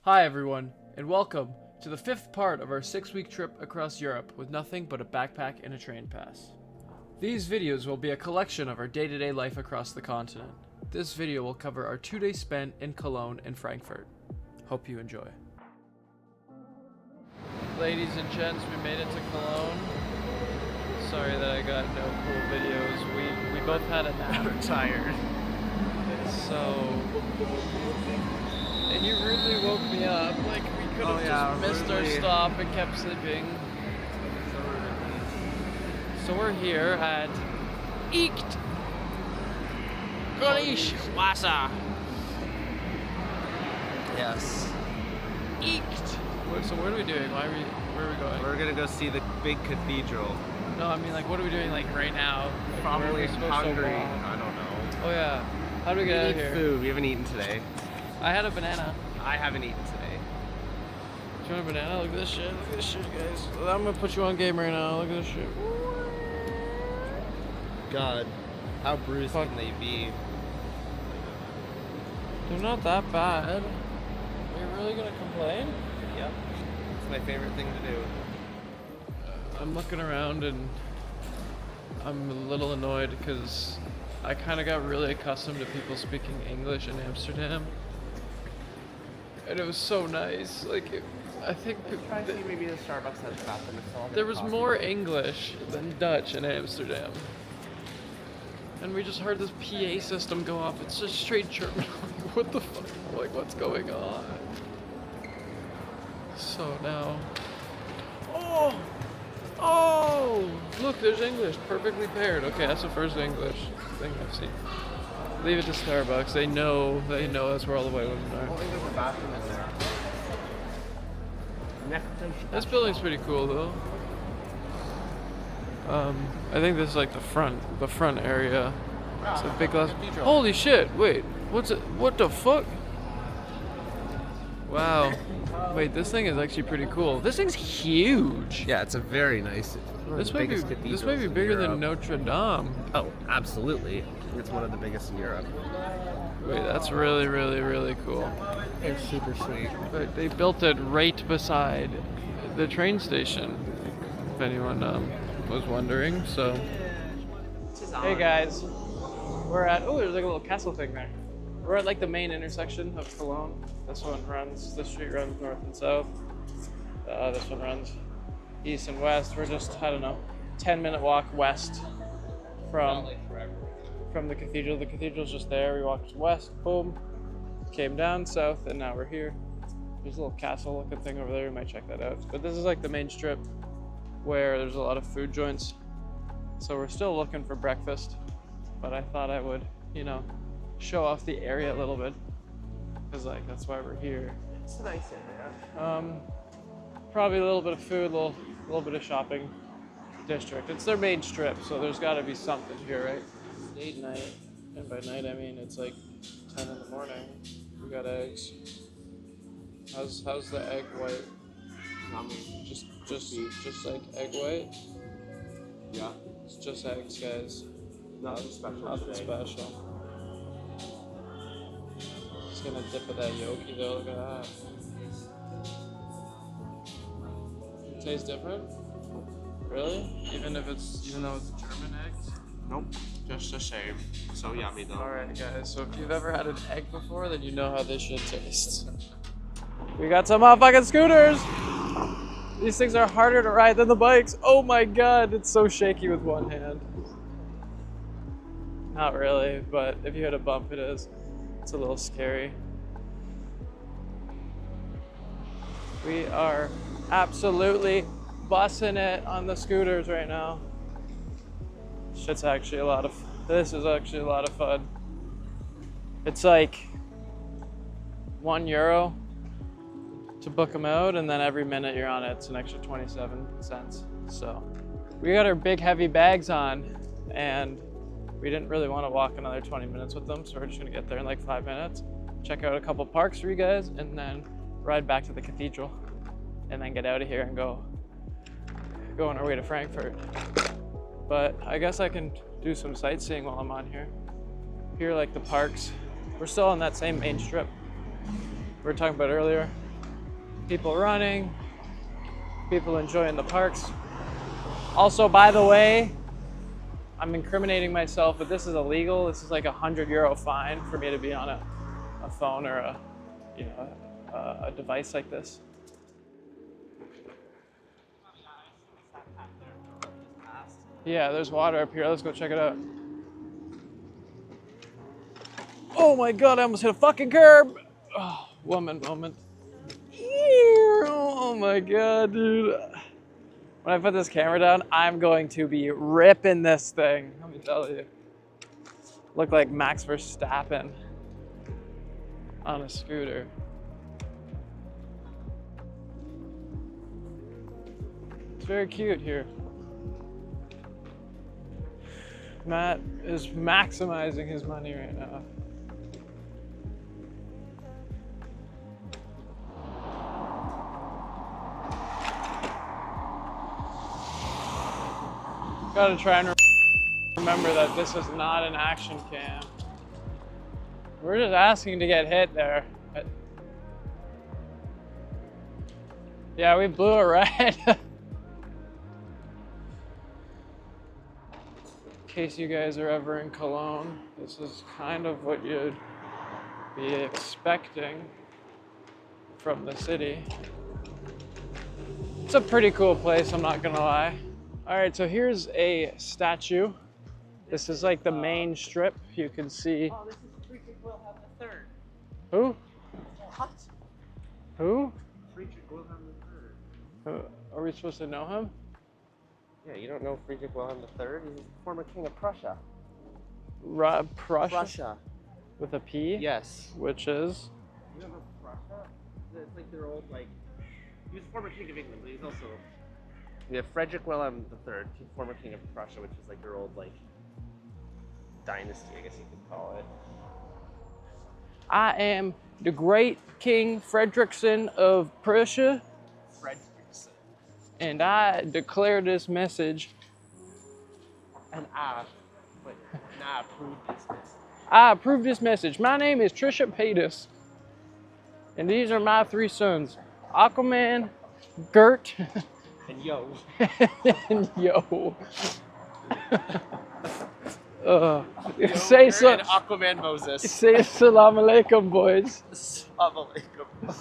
Hi everyone, and welcome to the 5th part of our 6-week trip across Europe with nothing but a backpack and a train pass. These videos will be a collection of our day-to-day life across the continent. This video will cover our 2 days spent in Cologne and Frankfurt. Hope you enjoy. Ladies and gents, we made it to Cologne. Sorry that I got no cool videos. We both had a nap. We're tired. So... And you rudely woke me up, like we could have just missed our stop and kept sleeping. So we're here at Echt Golish Wasser. Yes. Echt. So what are we doing? Where are we going? We're gonna go see the big cathedral. No, I mean like what are we doing like right now? Like, Probably hungry. To I don't know. Oh yeah. How do we get out of here? Food. We haven't eaten today. I had a banana. I haven't eaten today. Do you want a banana? Look at this shit. Look at this shit, guys. I'm gonna put you on game right now. Look at this shit. God, how bruised can they be? They're not that bad. Are you really gonna complain? Yep. It's my favorite thing to do. I'm looking around and I'm a little annoyed because I kind of got really accustomed to people speaking English in Amsterdam. And it was so nice. Like, I think Try to see maybe the Starbucks has bathroom. there was more English than Dutch in Amsterdam. And we just heard this PA system go off. It's just straight German. What the fuck? Like, what's going on? So now... Oh! Look, there's English. Perfectly paired. Okay, that's the first English thing I've seen. Leave it to Starbucks. They know that's where all the white women I don't are. think there's a bathroom in there. This building's pretty cool though. I think this is like the front area. It's a big glass. Holy shit! Wait, what's it? What the fuck? Wow. Wait, this thing is actually pretty cool. This thing's huge. Yeah, it's a very nice. This might be bigger than Notre Dame. Oh, absolutely. It's one of the biggest in Europe. Wait, that's really, really, really cool. It's super sweet. But they built it right beside the train station, if anyone was wondering. So, hey guys, we're at, oh, there's like a little castle thing there. We're at like the main intersection of Cologne. This street runs north and south. This one runs east and west. We're just, I don't know, 10-minute walk west from the cathedral. The cathedral's just there. We walked west, boom, came down south, and now we're here. There's a little castle looking thing over there. We might check that out. But this is like the main strip where there's a lot of food joints. So we're still looking for breakfast, but I thought I would, you know, show off the area a little bit because like that's why we're here. It's nice in there. Probably a little bit of food, a little bit of shopping district. It's their main strip, so there's got to be something here, right? Date night, and by night I mean it's like 10 in the morning. We got eggs. How's the egg white? Just like egg white. Yeah. It's just eggs, guys. Nothing special. Nothing special. Just gonna dip of that yolky though. Look at that. It tastes different. Really? Even though it's German eggs? Nope. Just the same. So yummy though. Alright guys, so if you've ever had an egg before, then you know how this shit tastes. We got some motherfucking scooters! These things are harder to ride than the bikes. Oh my god, it's so shaky with one hand. Not really, but if you hit a bump it is. It's a little scary. We are absolutely bussing it on the scooters right now. This is actually a lot of fun. It's like €1 to book them out, and then every minute you're on it, it's an extra 27 cents. So we got our big heavy bags on, and we didn't really want to walk another 20 minutes with them, so we're just gonna get there in like 5 minutes, check out a couple parks for you guys, and then ride back to the cathedral, and then get out of here and go on our way to Frankfurt. But I guess I can do some sightseeing while I'm on here. Here, like the parks. We're still on that same main strip we were talking about earlier. People running, people enjoying the parks. Also, by the way, I'm incriminating myself, but this is illegal. This is like €100 fine for me to be on a phone or a device like this. Yeah, there's water up here. Let's go check it out. Oh my God, I almost hit a fucking curb. Oh, woman moment. Oh my God, dude. When I put this camera down, I'm going to be ripping this thing. Let me tell you. Look like Max Verstappen on a scooter. It's very cute here. Matt is maximizing his money right now. Gotta try and remember that this is not an action cam. We're just asking to get hit there. Yeah, we blew it right. In case you guys are ever in Cologne, this is kind of what you'd be expecting from the city. It's a pretty cool place, I'm not gonna lie. All right, so here's a statue. This is like the main strip. You can see. Oh, this is Friedrich Wilhelm III. Who? What? Who? Friedrich Wilhelm III. Are we supposed to know him? Yeah, you don't know Friedrich Wilhelm III? He's the former king of Prussia. Prussia? Prussia. With a P? Yes. Which is? You don't know Prussia? It's like their old, like, he was the former king of England, but he's also, yeah, Friedrich Wilhelm III, former king of Prussia, which is like their old, like, dynasty, I guess you could call it. I am the great King Frederickson of Prussia. Frederickson. And I declare this message. And I approve this message. I approve this message. My name is Trisha Paytas. And these are my 3 sons. Aquaman, Gert, And yo. and Yo. Say so. And Aquaman Moses. Say salam alaikum, boys. Salam alaikum.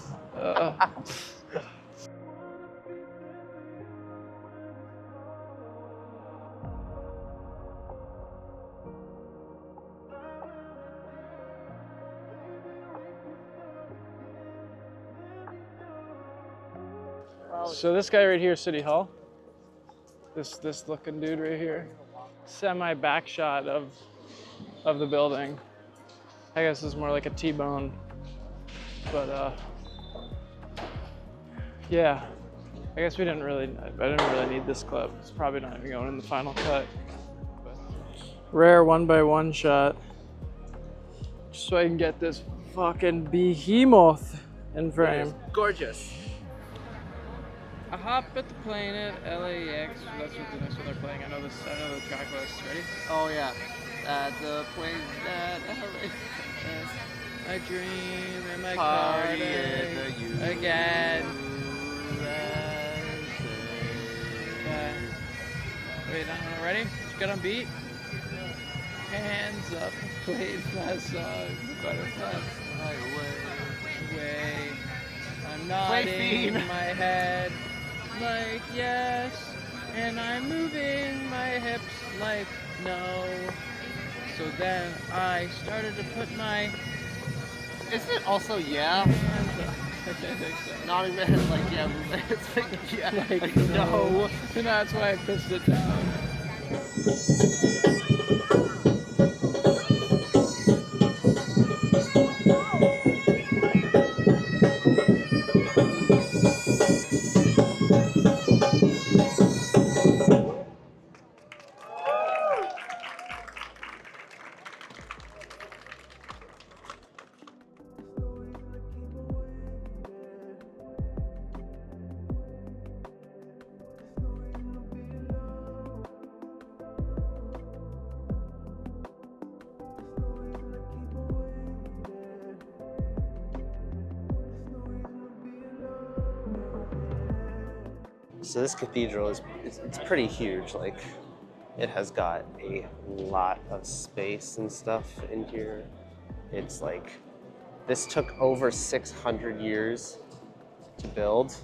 So this guy right here is City Hall. This looking dude right here. Semi back shot of the building. I guess it's more like a T-bone. But yeah. I guess I didn't really need this clip. It's probably not even going in the final cut. Rare 1x1 shot. Just so I can get this fucking behemoth in frame. Gorgeous. I hop at the plane at LAX. That's what the next one they're playing. I know the track list. Ready? Oh yeah. The plane at LAX. I dream in my Party car in the again. Wait, I'm ready? Just get on beat. Hands up, played my song. Butterfly away. I'm nodding my head like yes, and I'm moving my hips like no. So then I started to put my. Isn't it also yeah? I think so. Nodding my head like yeah, moving it's like yeah, Like no. And that's why I pushed it down. So this cathedral it's pretty huge. Like, it has got a lot of space and stuff in here. It's like, this took over 600 years to build,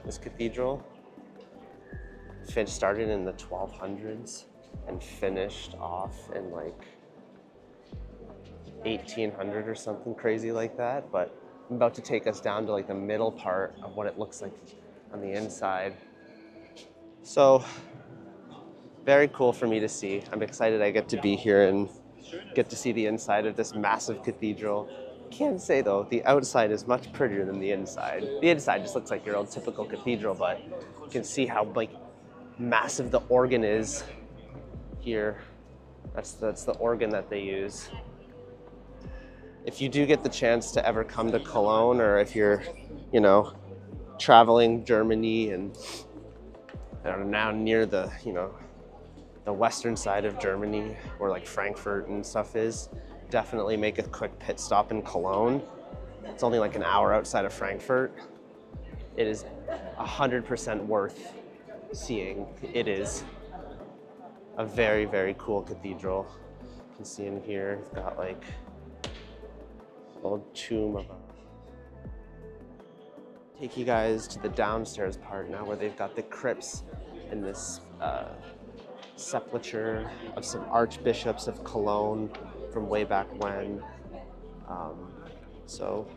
this cathedral. Started in the 1200s and finished off in like 1800 or something crazy like that. But I'm about to take us down to like the middle part of what it looks like on the inside. So, very cool for me to see. I'm excited I get to be here and get to see the inside of this massive cathedral. Can't say though, the outside is much prettier than the inside. The inside just looks like your old typical cathedral, but you can see how like massive the organ is here. That's the organ that they use. If you do get the chance to ever come to Cologne, or if you're, you know, traveling Germany and are now near the, you know, the western side of Germany, where like Frankfurt and stuff is, definitely make a quick pit stop in Cologne. It's only like an hour outside of Frankfurt. It is 100% worth seeing. It is a very, very cool cathedral. You can see in here, it's got like old tomb of a... Take you guys to the downstairs part now, where they've got the crypts in this sepulcher of some archbishops of Cologne from way back when. So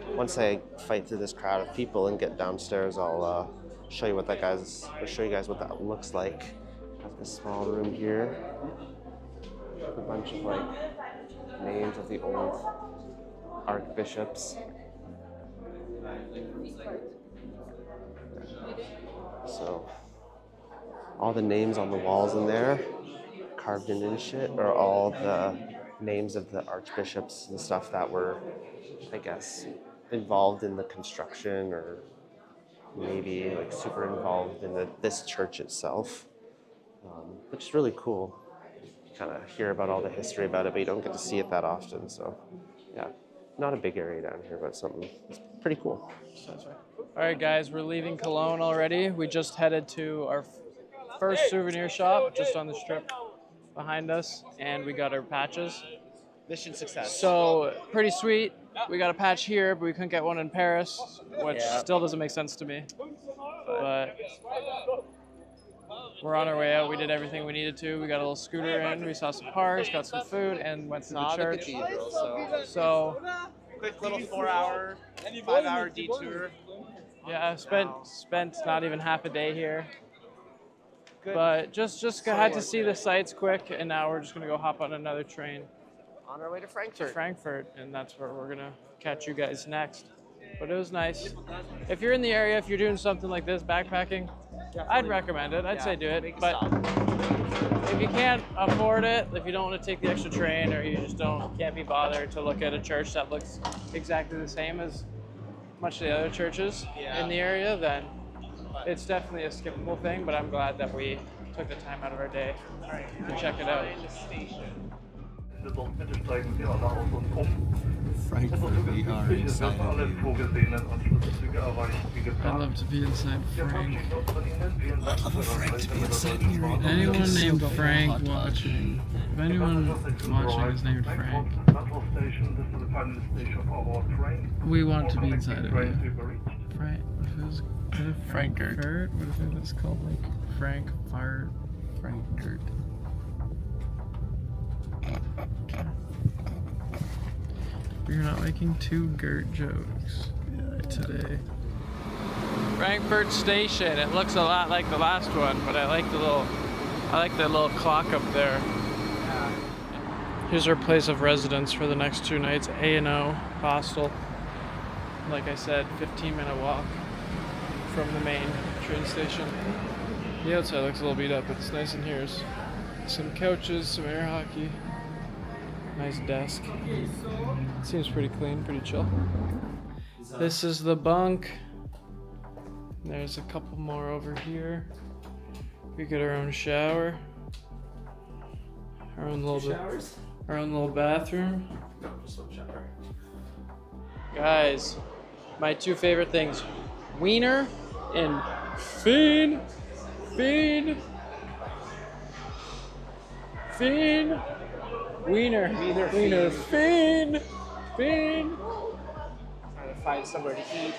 once I fight through this crowd of people and get downstairs, I'll show you what that looks like. Has a small room here with a bunch of like names of the old archbishops. So all the names on the walls in there, carved in and shit, are all the names of the archbishops and stuff that were, I guess, involved in the construction, or maybe like super involved in this church itself, which is really cool. You kind of hear about all the history about it, but you don't get to see it that often. So yeah, not a big area down here, but something it's pretty cool. All right, guys, we're leaving Cologne already. We just headed to our first souvenir shop just on the strip behind us, and we got our patches. Mission success. So pretty sweet. We got a patch here, but we couldn't get one in Paris, which still doesn't make sense to me. But we're on our way out. We did everything we needed to. We got a little scooter in. We saw some parks, got some food, and went to the church. So Quick little 4-hour, 5-hour detour. yeah, spent not even half a day here. But just had to see the sights quick, and now we're just gonna go hop on another train On our way to Frankfurt. to Frankfurt, and that's where we're gonna catch you guys next. But it was nice. If you're in the area, if you're doing something like this, backpacking, I'd recommend it. I'd say do it. But if you can't afford it, if you don't want to take the extra train, or you just can't be bothered to look at a church that looks exactly the same as much of the other churches in the area, then it's definitely a skippable thing. But I'm glad that we took the time out of our day to check it out. Frankfurt, we are inside of you. I'd love to be inside Frank. I'd love a Frank to be inside me right now. Anyone named Frank watching? If anyone watching is named Frank, we want to be inside of you. Frank, what if Frankfurt? What if it was called like Frankfurt? Frankfurt. You're not making two Gert jokes today. Frankfurt Station. It looks a lot like the last one, but I like the little clock up there. Here's our place of residence for the next 2 nights, A&O Hostel. Like I said, 15-minute walk from the main train station. The outside looks a little beat up, but it's nice in here. Some couches, some air hockey. Nice desk. Seems pretty clean, pretty chill. This is the bunk. There's a couple more over here. We get our own shower. Our own little bathroom. Guys, my 2 favorite things: wiener and Fiend! Fiend! Fiend! Wiener! Wiener! Fiend! Fiend! Trying to find somewhere to eat.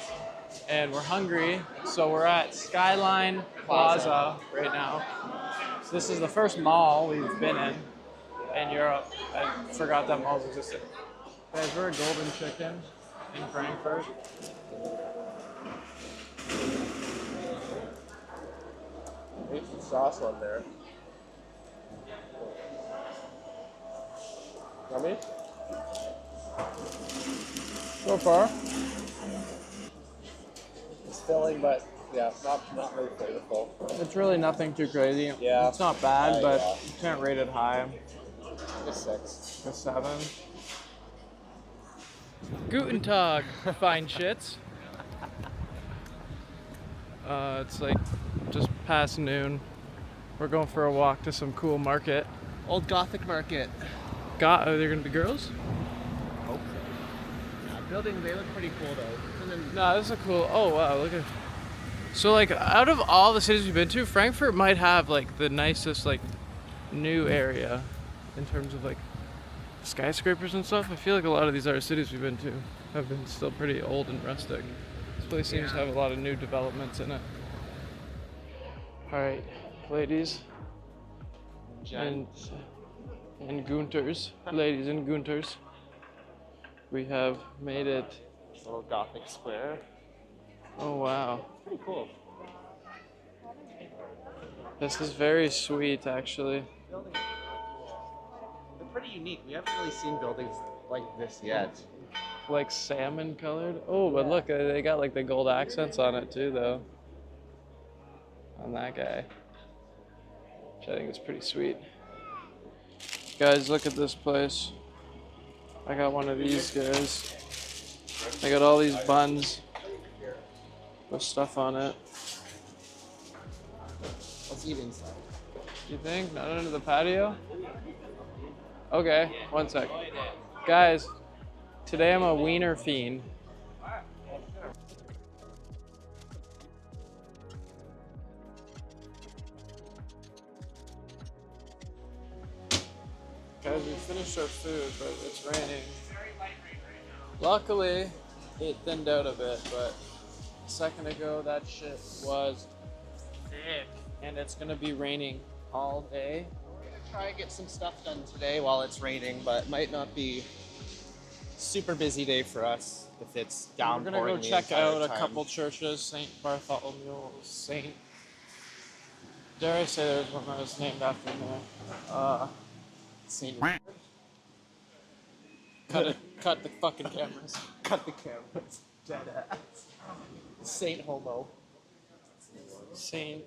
And we're hungry, so we're at Skyline Plaza right now. So this is the first mall we've been in Europe. I forgot that malls existed. Guys, we're at Golden Chicken in Frankfurt. There's some sauce on there. Yummy? So far, It's filling, but yeah, not really flavorful. it's really nothing too crazy. Yeah. It's not bad, but yeah. you can't rate it high. It's 6. A 7. Guten Tag, fine shits. It's like just past noon. We're going for a walk to some cool market. Old Gothic market. Are there gonna be girls? Hope so. Yeah, building, they look pretty cool though. And then No, this is a cool. Oh wow, look at. So like, out of all the cities we've been to, Frankfurt might have like the nicest like new area in terms of like skyscrapers and stuff. I feel like a lot of these other cities we've been to have been still pretty old and rustic. This place seems to have a lot of new developments in it. All right, ladies and Gunters, ladies and Gunters, we have made it. this little Gothic square. Oh wow, Pretty cool. this is very sweet actually. Buildings are cool. They're pretty unique. We haven't really seen buildings like this yet. Like salmon colored. Oh, but look, they got like the gold accents on it too, though. On that guy, which I think is pretty sweet. Guys, look at this place. I got one of these guys. I got all these buns with stuff on it. Let's eat inside. You think? Not under the patio? Okay, one sec. Guys, today I'm a wiener fiend. Guys, we finished our food, but it's raining. Luckily, it thinned out a bit, but a second ago that shit was thick. And it's gonna be raining all day. We're gonna try and get some stuff done today while it's raining, but it might not be super busy day for us if it's We're downpouring. gonna go the check entire out a time. couple churches, St. Bartholomew, Saint. Dare I say there's one that was named after me? Saint. Cut the fucking cameras. Cut the cameras. Dead ass. Saint Homo. Saint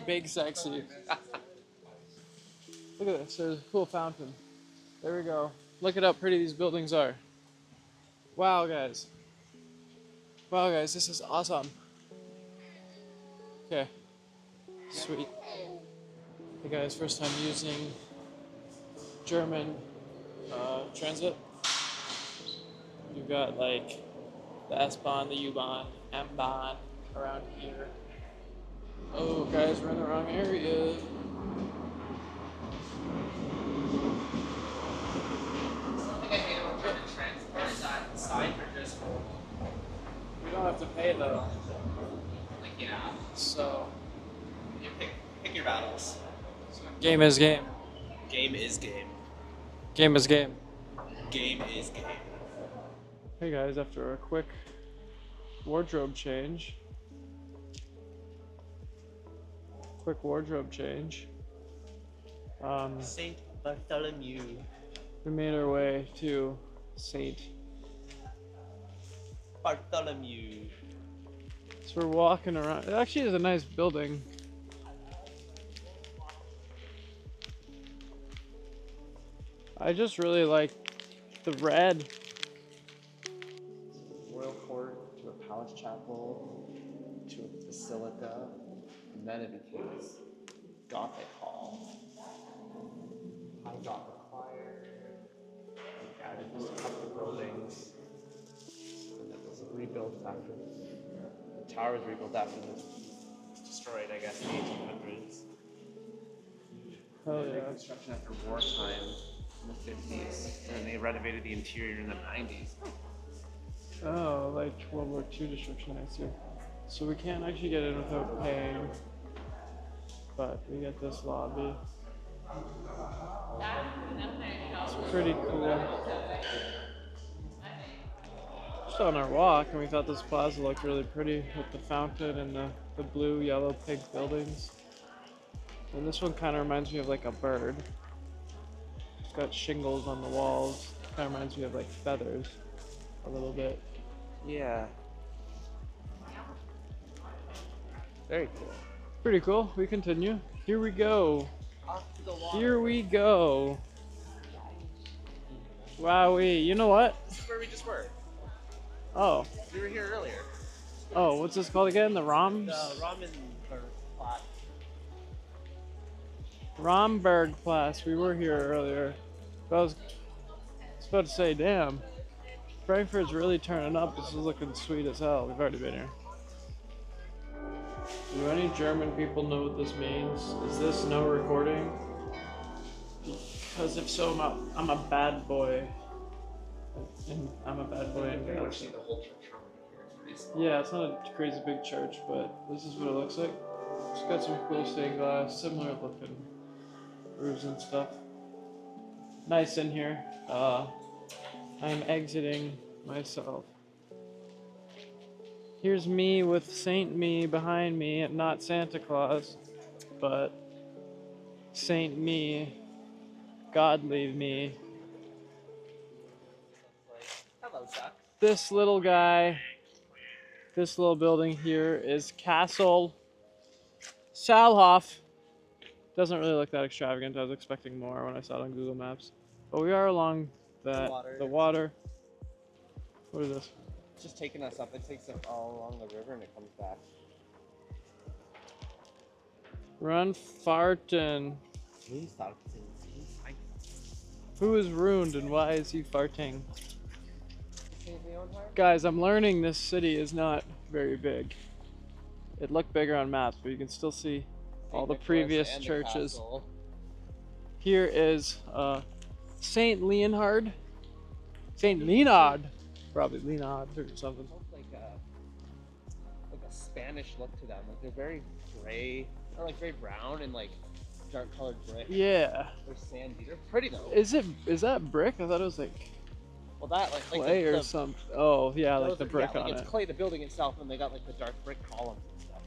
Big Sexy. Look at this, there's a cool fountain. There we go. Look at how pretty these buildings are. Wow, guys. Wow, guys, this is awesome. Okay. Sweet. Hey guys, first time using German transit. You've got like the S-Bahn, the U-Bahn, M-Bahn around here. Oh, guys, we're in the wrong area. Something I hate about German transport is that signs are just We don't have to pay though. like, yeah. So, You pick your battles. game is game. Game is game. Game is game. Game is game. Hey guys, after a quick wardrobe change. Saint Bartholomew. We made our way to Saint. Bartholomew. So we're walking around. It actually is a nice building. I just really like the red. Royal court to a palace chapel to a basilica, and then it became this Gothic hall. High Gothic choir, and added just a couple of buildings, and it was rebuilt after the tower was rebuilt after the destroyed, I guess, in the 1800s. Oh Big yeah. construction after wartime in the 50s, and then they renovated the interior in the 90s. Oh, like World War II destruction, I see. So we can't actually get in without paying, but we get this lobby. It's pretty cool. Just on our walk, and we thought this plaza looked really pretty with the fountain and the blue, yellow, pink buildings. And this one kind of reminds me of like a bird. It's got shingles on the walls. Kind of reminds me of like feathers a little bit. Yeah. Very cool. Pretty cool. We continue. Here we go. Off to the water. Here we go. Wowee. You know what? This is where we just were. Oh. We were here earlier. Oh, what's this called again? The Roms? The ramen plot. Rombergplatz. We were here earlier. I was about to say, damn. Frankfurt's really turning up. This is looking sweet as hell. We've already been here. Do any German people know what this means? Is this no recording? Because if so, I'm a bad boy. And I'm a bad boy in Galaxy. The whole church from here. It's nice. Yeah, it's not a crazy big church, but this is what it looks like. It's got some cool stained glass, similar looking roofs and stuff. Nice in here. I'm exiting myself. Here's me with Saint Me behind me, not Santa Claus, but Saint Me, godly me. Hello, duck. This little guy, this little building here is Castle Salhoff. Doesn't really look that extravagant. I was expecting more when I saw it on Google Maps. But we are along the water. What is this? It's just taking us up. It takes us all along the river and it comes back. Run farting. Who is ruined and why is he farting? Guys, I'm learning this city is not very big. It looked bigger on maps, but you can still see all the previous churches. Here is Saint Leonhard. Saint Leonhard. Probably Leonhard or something. Like a Spanish look to them. Like they're very gray, or like very brown and like dark colored brick. Yeah. They're sandy. They're pretty though. Is that brick? I thought it was like well, that clay or something. Oh yeah, like the brick like on it's it. clay, the building itself, and they got like the dark brick columns and stuff.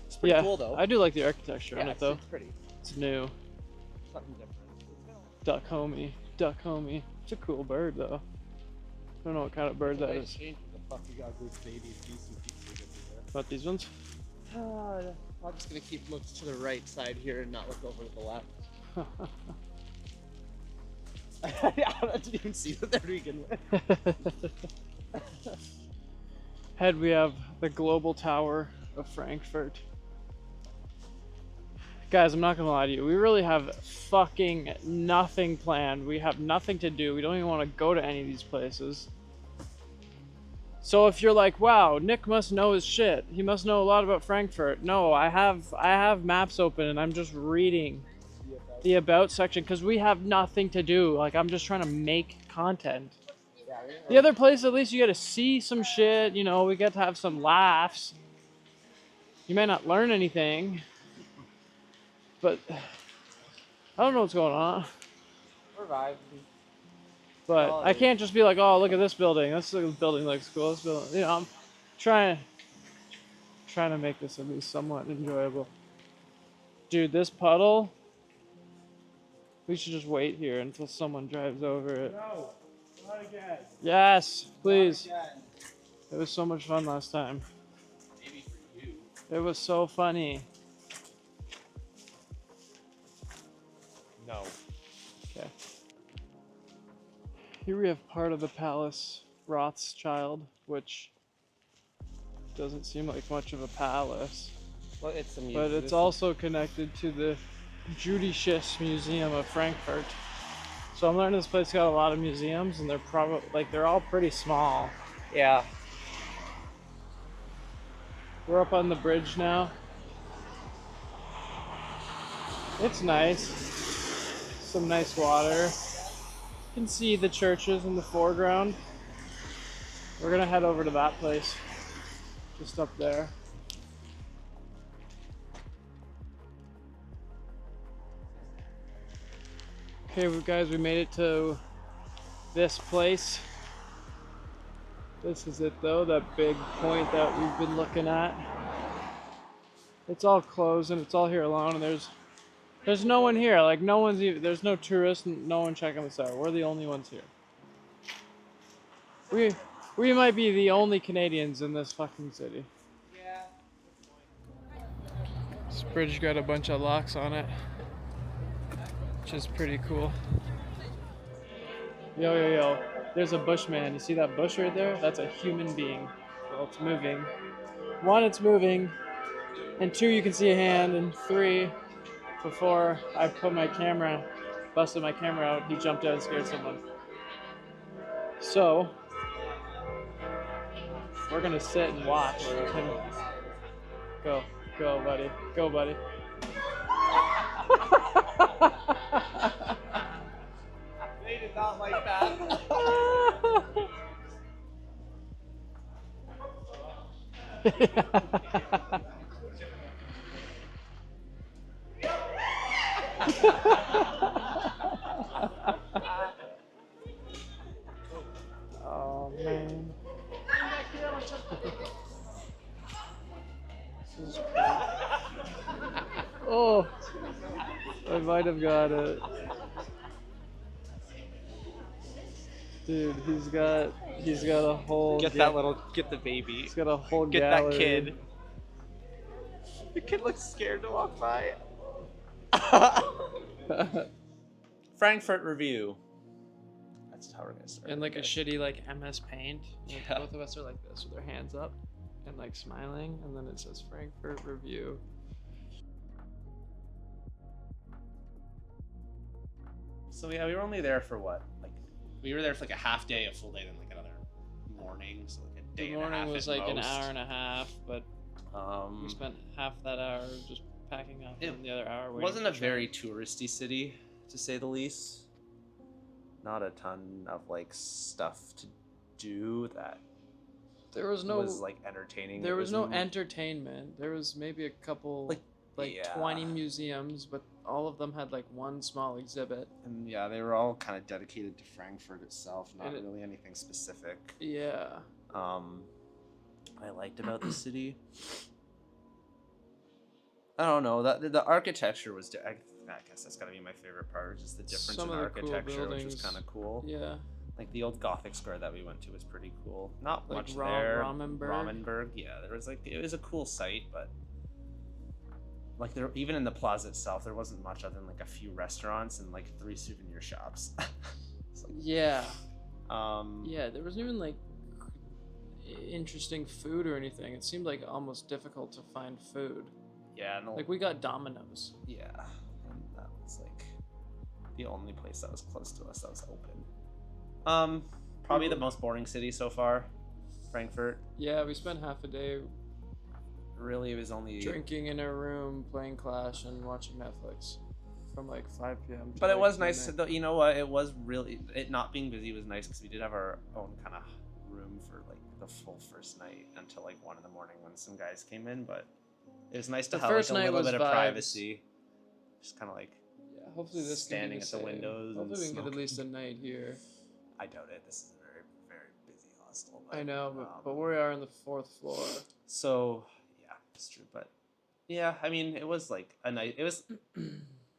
It's pretty cool though. I do like the architecture on it though. It's pretty. It's new. Something different. Duck homie. Duck homie. It's a cool bird though. I don't know what kind of bird that is. The fuck you got these babies, decent pieces everywhere. About these ones? I'm just gonna keep looking to the right side here and not look over to the left. I didn't even see that there to begin with. Head, we have the Global Tower of Frankfurt. Guys, I'm not gonna lie to you. We really have fucking nothing planned. We have nothing to do. We don't even want to go to any of these places. So if you're like, wow, Nick must know his shit. He must know a lot about Frankfurt. No, I have maps open and I'm just reading the about section because we have nothing to do. Like, I'm just trying to make content. The other place, at least you get to see some shit. You know, we get to have some laughs. You may not learn anything. But I don't know what's going on. We're vibing. But I can't just be like, oh, look at this building. This building looks cool. This building, you know, I'm trying to make this at least somewhat enjoyable. Dude, this puddle. We should just wait here until someone drives over it. No, not again. Yes, please. Not again. It was so much fun last time. Maybe for you. It was so funny. No. Okay. Here we have part of the palace, Rothschild, which doesn't seem like much of a palace. Well, it's a But it's also connected to the Judisches Museum of Frankfurt. So I'm learning this place got a lot of museums, and they're probably they're all pretty small. Yeah. We're up on the bridge now. It's nice. Some nice water. You can see the churches in the foreground. We're gonna head over to that place. Just up there. Okay, guys, we made it to this place. This is it though, that big point that we've been looking at. It's all closed and it's all here alone, and there's no one here. Like no one's even, there's no tourists, no one checking this out. We're the only ones here. We might be the only Canadians in this fucking city. Yeah. This bridge got a bunch of locks on it, which is pretty cool. Yo, yo, yo. There's a bushman. You see that bush right there? That's a human being. Well, it's moving. 1, it's moving. And 2, you can see a hand. And 3, before I busted my camera out, he jumped out and scared someone. So, we're gonna sit and watch him. Go, buddy. Go, buddy. They did not like that. Oh man. This is cool. Oh, I might have got it. Dude, he's got a whole Get the baby. He's got a whole Get gallery. that kid. The kid looks scared to walk by. Frankfurt review. That's how we're gonna start. And like a shitty like MS Paint. Like, Yeah. both of us are like this with our hands up and like smiling, and then it says Frankfurt review. So yeah, we were only there for what? Like, we were there for like a half day, a full day, then like another morning. So like a day The and a half morning was at like an most. hour and a half, but we spent half that hour just packing up, and the other hour waiting. Wasn't for a train. very touristy city, to say the least. Not a ton of like stuff to do that There was no was like entertaining. There It was no m- entertainment. There was maybe a couple like yeah. 20 museums, but all of them had like one small exhibit. And yeah, they were all kind of dedicated to Frankfurt itself, not And it- really anything specific. Yeah. I liked about the city. I don't know, that the architecture was. I guess that's gotta be my favorite part. Just the difference Some in of the cool architecture, which was buildings. kind of cool. Yeah. Like the old Gothic square that we went to was pretty cool. Not Like much there. Ramenburg. Ramenburg, yeah. There was like, it was a cool site, but like there, even in the plaza itself, there wasn't much other than like a few restaurants and like 3 souvenir shops. It's like, Yeah. um, Yeah, there wasn't even like interesting food or anything. It seemed like almost difficult to find food. yeah, and Like we got Domino's. yeah, and that was like the only place that was close to us that was open. Probably the most boring city so far, Frankfurt. Yeah, we spent half a day Really, it was only. drinking in a room, playing Clash, and watching Netflix from like 5 p.m. to, But it like, was nice, midnight. though. You know what? It was really, it not being busy was nice because we did have our own kind of room for like the full first night until like 1 a.m. when some guys came in. But it was nice to The have like first a night little was bit of vibes. privacy. Just kind of like, Yeah, hopefully this standing can be at the same. windows and Hopefully we can get at smoking. least a night here. I doubt it. This is a very, very busy hostel. But, I know, but we are on the 4th floor. So yeah, it's true. But yeah, I mean, it was like a night. It was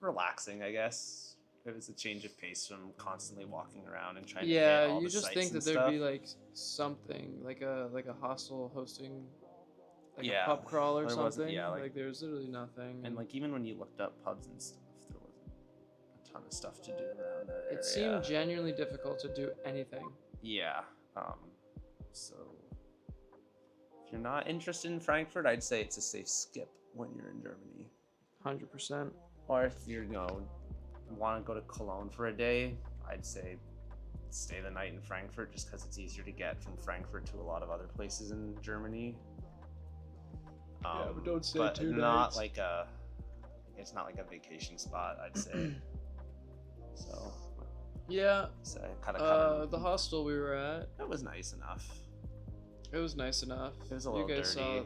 relaxing, I guess. It was a change of pace from constantly walking around and trying to hit Yeah, all you the just sights think and that there'd stuff. be like something, like a hostel hosting like Yeah, a pub crawl or there wasn't- something. yeah, like, like- there's literally nothing. And like even when you looked up pubs and stuff, there wasn't a ton of stuff to do around that area. it seemed genuinely difficult to do anything. Yeah. So if you're not interested in Frankfurt, I'd say it's a safe skip when you're in Germany. 100%. Or if you're, want to go to Cologne for a day, I'd say stay the night in Frankfurt just because it's easier to get from Frankfurt to a lot of other places in Germany. but don't stay but 2 not nights. like a. It's not like a vacation spot, I'd say. So. Yeah. So kind of. The hostel we were at, It was nice enough. it was nice enough. It was a little You guys dirty. saw.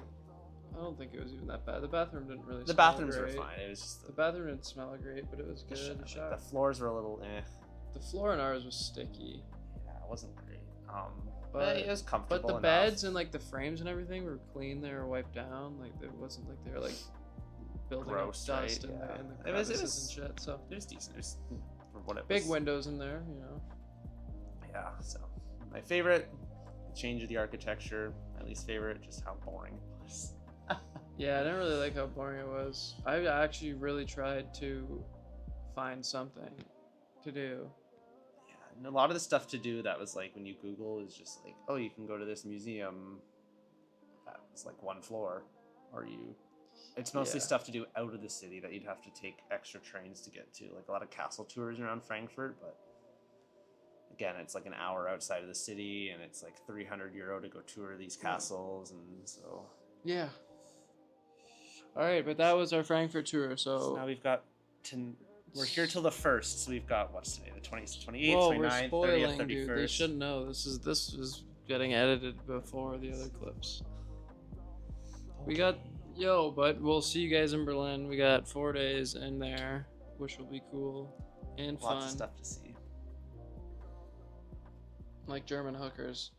I don't think it was even that bad. The bathroom didn't really. The smell bathrooms were great. fine. It was just The bathroom didn't smell great, but it was good. like, The shower- the floors were a little eh. the floor in ours was sticky. Yeah, it wasn't great. But it was comfortable. But the enough. beds and like the frames and everything were clean. They were wiped down. Like it wasn't like they were like building Gross, up dust right? in, Yeah. in the It was- crevices and shit. So It was decent. It was for what it big was. windows in there, you know. Yeah. So my favorite change of the architecture. My least favorite, just how boring it was. Yeah, I didn't really like how boring it was. I actually really tried to find something to do. Yeah, and a lot of the stuff to do that was like when you Google is just like, oh, you can go to this museum. That was like one floor, or you. It's mostly Yeah. stuff to do out of the city that you'd have to take extra trains to get to, like a lot of castle tours around Frankfurt. But again, it's like an hour outside of the city, and it's like €300 to go tour these castles, and so. Yeah. All right, but that was our Frankfurt tour. So So, now we've got we're here till the 1st, so we've got what's today, the 20th, 28th, whoa, we're 29th, 30th, spoiling, 31st. dude. They should know. This is getting edited before the other clips. We got but we'll see you guys in Berlin. We got 4 days in there, which will be cool and fun. Lots of stuff to see. Like German hookers.